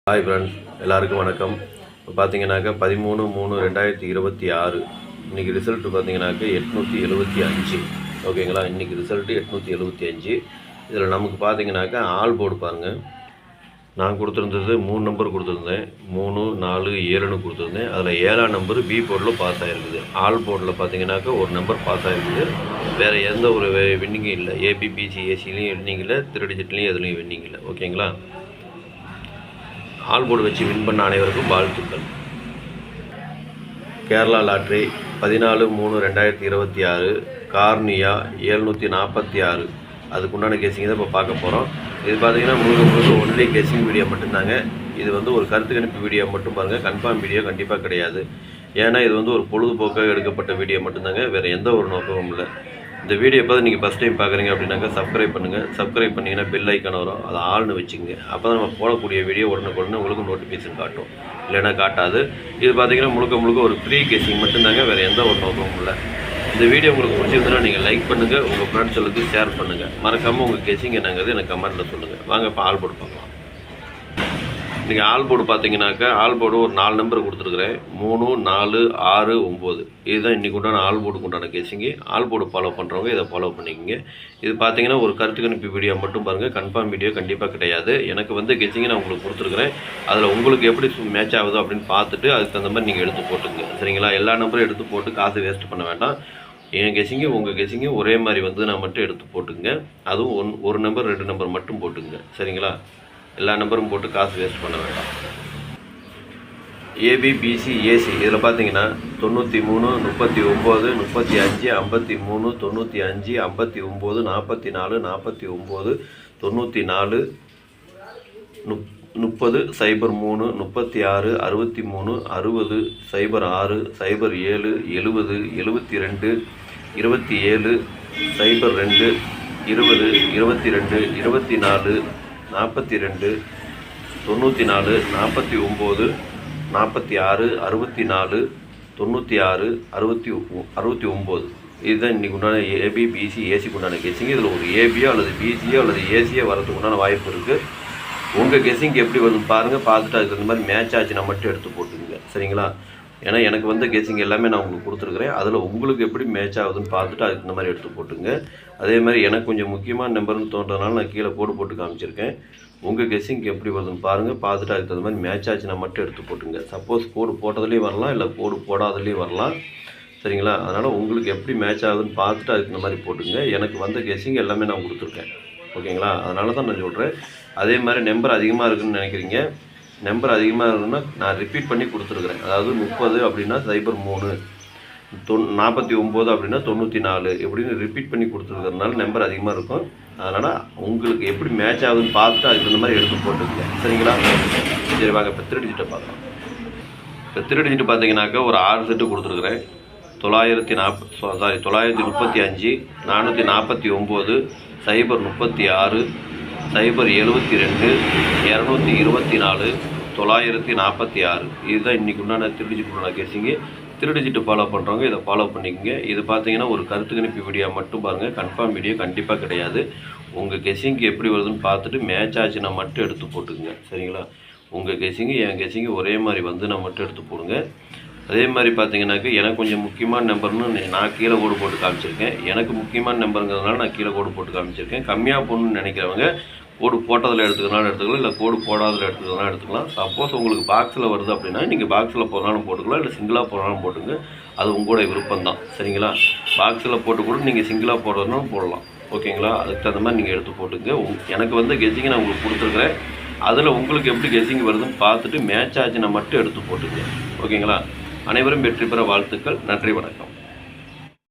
Hi friends, எல்லாருக்கும் வணக்கம். இப்போ பார்த்தீங்கன்னாக்கா 13/3/2026 இன்றைக்கி ரிசல்ட்டு பார்த்தீங்கன்னாக்கா 875. ஓகேங்களா? இன்றைக்கி ரிசல்ட்டு 875. இதில் நமக்கு பார்த்தீங்கன்னாக்கா ஆல் போர்டு பாருங்கள். நான் கொடுத்துருந்தது 3 நம்பர் கொடுத்துருந்தேன். 3, 4, 7ன்னு கொடுத்துருந்தேன். அதில் 7ஆம் நம்பர் பி போர்டில் பாஸ் ஆகிருக்குது. ஆல் போர்டில் பார்த்தீங்கன்னாக்கா ஒரு நம்பர் பாஸ் ஆகிருக்குது. வேறு எந்த ஒரு வின்னிங்கும் இல்லை. ஏபிபிசி ஏசிலையும் வின்னிங் இல்லை, 3 டிஜிட்லேயும் எதுலேயும் வின்னிங் இல்லை. ஓகேங்களா? ஆல் போர்டு வச்சு வின் பண்ண அனைவருக்கும் வாழ்த்துக்கள். Kerala lottery 14/3/2026 cornea 746. அதுக்குண்டான கேசிங் தான் இப்போ பார்க்க போகிறோம். இது பார்த்தீங்கன்னா முழுக்க ஒன்லி கேசிங் வீடியோ மட்டும்தாங்க. இது ஒரு கருத்து கணிப்பு வீடியோ மட்டும் பாருங்கள். கன்ஃபார்ம் வீடியோ கண்டிப்பாக கிடையாது. ஏன்னா இது ஒரு பொழுதுபோக்காக எடுக்கப்பட்ட வீடியோ மட்டும்தாங்க. வேறு எந்த ஒரு நோக்கமும் இல்லை. இந்த வீடியோ பார்த்து நீங்கள் ஃபஸ்ட் டைம் பார்க்குறீங்க அப்படின்னாக்கா சப்ஸ்கிரைப் பண்ணுங்கள். சப்ஸ்கிரைப் பண்ணிங்கன்னா பெல் ஐக்கான் வரும், அதை ஆள்னு வச்சுங்க. அப்போ தான் நம்ம போடக்கூடிய வீடியோ உடனுக்குடனே உங்களுக்கு நோட்டிஃபிகேஷன் காட்டும், இல்லைன்னா காட்டாது. இது பார்த்தீங்கன்னா முழுக்க ஒரு ஃப்ரீ கேசிங் மட்டும்தாங்க. வேறு எந்த ஒரு நோக்கமும் இல்லை. இந்த வீடியோ உங்களுக்கு பிடிச்சிருந்ததுன்னா நீங்கள் லைக் பண்ணுங்கள், உங்கள் ஃப்ரெண்ட்ஸுகளுக்கு ஷேர் பண்ணுங்கள். மறக்காமல் உங்கள் கேசிங் என்னங்கிறது எனக்கு கமெண்ட்டில் சொல்லுங்கள். வாங்க இப்போ ஆல் போர்டு பார்க்கலாம். இன்றைக்கி ஆல் போர்டு பார்த்தீங்கன்னாக்கா ஆல் போர்டு ஒரு 4 நம்பர் கொடுத்துருக்குறேன். 3, 4, 6, 9. இதுதான் இன்றைக்கி உண்டான ஆல் போர்டுக்கு உண்டான கேசிங்கு. ஆல் போர்டு ஃபாலோ பண்ணுறவங்க இதை ஃபாலோ பண்ணிக்கோங்க. இது பார்த்தீங்கன்னா ஒரு கருத்து கணிப்பு வீடியோ மட்டும் பாருங்கள். கன்ஃபார்ம் வீடியோ கண்டிப்பாக கிடையாது. எனக்கு கேசிங்கை நான் உங்களுக்கு கொடுத்துருக்குறேன். அதில் உங்களுக்கு எப்படி மேட்ச் ஆகுதோ அப்படின்னு பார்த்துட்டு அதுக்கு தகுந்த மாதிரி நீங்கள் எடுத்து போட்டுங்க. சரிங்களா? எல்லா நம்பரும் எடுத்து போட்டு காசு வேஸ்ட் பண்ண வேண்டாம். என் கெஸிங்கு உங்கள் கெஸிங்கு ஒரே மாதிரி நான் மட்டும் எடுத்து போட்டுங்க. அதுவும் ஒரு நம்பர் 2 நம்பர் மட்டும் போட்டுங்க. சரிங்களா? எல்லா நம்பரும் போட்டு காசு வேஸ்ட் பண்ண வேண்டாம். ஏபிபிசி ஏசி இதில் பார்த்தீங்கன்னா 93, 39, 35, 53, 95, 59, 44, 49, 94, 30, 03, 36, 63, 60, 06, 07, 70, 72, 27, 02, 20, 22, 24, 42, 94, 49, 46, 64, 96, 69. இதுதான் இன்றைக்கி உண்டான ஏபிபிசி ஏசிக்கு உண்டான கெஸிங். இதில் ஒரு ஏபியோ அல்லது பிசியோ அல்லது ஏசியோ வரதுக்கு உண்டான வாய்ப்பு இருக்குது. உங்கள் கெஸிங் எப்படி வருதுன்னு பாருங்கள். பார்த்துட்டு அதுக்கு இந்த மாதிரி மேட்ச் ஆச்சுன்னா மட்டும் எடுத்து போட்டுங்க. சரிங்களா? ஏன்னா எனக்கு கெஸிங் எல்லாமே நான் உங்களுக்கு கொடுத்துருக்குறேன். அதில் உங்களுக்கு எப்படி மேட்ச் ஆகுதுன்னு பார்த்துட்டு அதுக்கு இந்த மாதிரி எடுத்து போட்டுங்க. அதே மாதிரி எனக்கு கொஞ்சம் முக்கியமான நம்பர்னு தோன்றதுனால நான் கீழே கோடு போட்டு காமிச்சிருக்கேன். உங்கள் கெஸிங் எப்படி வருதுன்னு பாருங்கள். பார்த்துட்டு அதுக்கு தகுந்த மாதிரி மேட்ச் ஆச்சுன்னா மட்டும் எடுத்து போட்டுங்க. சப்போஸ் கோடு போட்டதுலேயும் வரலாம், இல்லை கோடு போடாததுலேயும் வரலாம். சரிங்களா? அதனால் உங்களுக்கு எப்படி மேட்ச் ஆகுதுன்னு பார்த்துட்டு அதுக்கு இந்த மாதிரி போட்டுங்க. எனக்கு கெஸிங் எல்லாமே நான் கொடுத்துருக்கேன். ஓகேங்களா? அதனால தான் நான் சொல்கிறேன். அதே மாதிரி நம்பர் அதிகமாக இருக்குதுன்னு நினைக்கிறீங்க. நம்பர் அதிகமாக இருக்குன்னா நான் ரிப்பீட் பண்ணி கொடுத்துருக்குறேன். அதாவது 30 அப்படின்னா 03, 49 அப்படின்னா 94 எப்படின்னு ரிப்பீட் பண்ணி கொடுத்துருக்கிறதுனால நம்பர் அதிகமாக இருக்கும். அதனால் உங்களுக்கு எப்படி மேட்ச் ஆகுதுன்னு பார்த்துட்டு அதுக்கு இந்த மாதிரி எடுத்து போட்டுக்கங்க. சரிங்களா? சரி வாங்க இப்போ 3 டிஜிட்டை பார்க்கலாம். இப்போ 3 டிஜிட்டு பார்த்தீங்கன்னாக்கா ஒரு 6 செட்டு கொடுத்துருக்குறேன். 935, 449, 036, 072, 224, 946. இதுதான் இன்றைக்கி உண்டான 3 டிஜிட் உண்டான கேசிங்கு. 3 டிஜிட்டு ஃபாலோ பண்ணுறவங்க இதை ஃபாலோ பண்ணிக்கோங்க. இது பார்த்தீங்கன்னா ஒரு கருத்து கணிப்பு வீடியோ மட்டும் பாருங்கள். கன்ஃபார்ம் வீடியோ கண்டிப்பாக கிடையாது. உங்கள் கெஸிங்கு எப்படி வருதுன்னு பார்த்துட்டு மேட்ச் ஆச்சுன்னா மட்டும் எடுத்து போட்டுக்குங்க. சரிங்களா? உங்கள் கெஸிங்கு என் கெஸிங்கு ஒரே மாதிரி நான் மட்டும் எடுத்து போடுங்க. அதே மாதிரி பார்த்தீங்கன்னாக்க எனக்கு கொஞ்சம் முக்கியமான நம்பர்னு நான் கீழே கோடு போட்டு காமிச்சிருக்கேன். எனக்கு முக்கியமான நம்பருங்கிறதுனால நான் கீழே கோடு போட்டு காமிச்சிருக்கேன். கம்மியாக போடணும்னு நினைக்கிறவங்க கோடு போட்டதில் எடுத்துக்கிறனாலும் எடுத்துக்கலாம், இல்லை கோடு போடாதில் எடுத்துக்கிறனாலும் எடுத்துக்கலாம். சப்போஸ் உங்களுக்கு பாக்ஸில் வருது அப்படின்னா நீங்கள் பாக்ஸில் போடுறனாலும் போட்டுக்கலாம், இல்லை சிங்கிளாக போடுறனாலும் போட்டுங்க. அது உங்களோட விருப்பம்தான். சரிங்களா? பாக்ஸில் போட்டு கூட நீங்கள் சிங்கிளாக போடுறதுனாலும் போடலாம். ஓகேங்களா? அதுக்கு தகுந்த மாதிரி நீங்கள் எடுத்து போட்டுங்க. எனக்கு கெஸிங்கை நான் உங்களுக்கு கொடுத்துருக்குறேன். அதில் உங்களுக்கு எப்படி கெஸிங் வருதுன்னு பார்த்துட்டு மேட்ச் ஆச்சுன்னா மட்டும் எடுத்து போட்டுங்க. ஓகேங்களா? அனைவரும் வெற்றி பெற வாழ்த்துக்கள். நன்றி, வணக்கம்.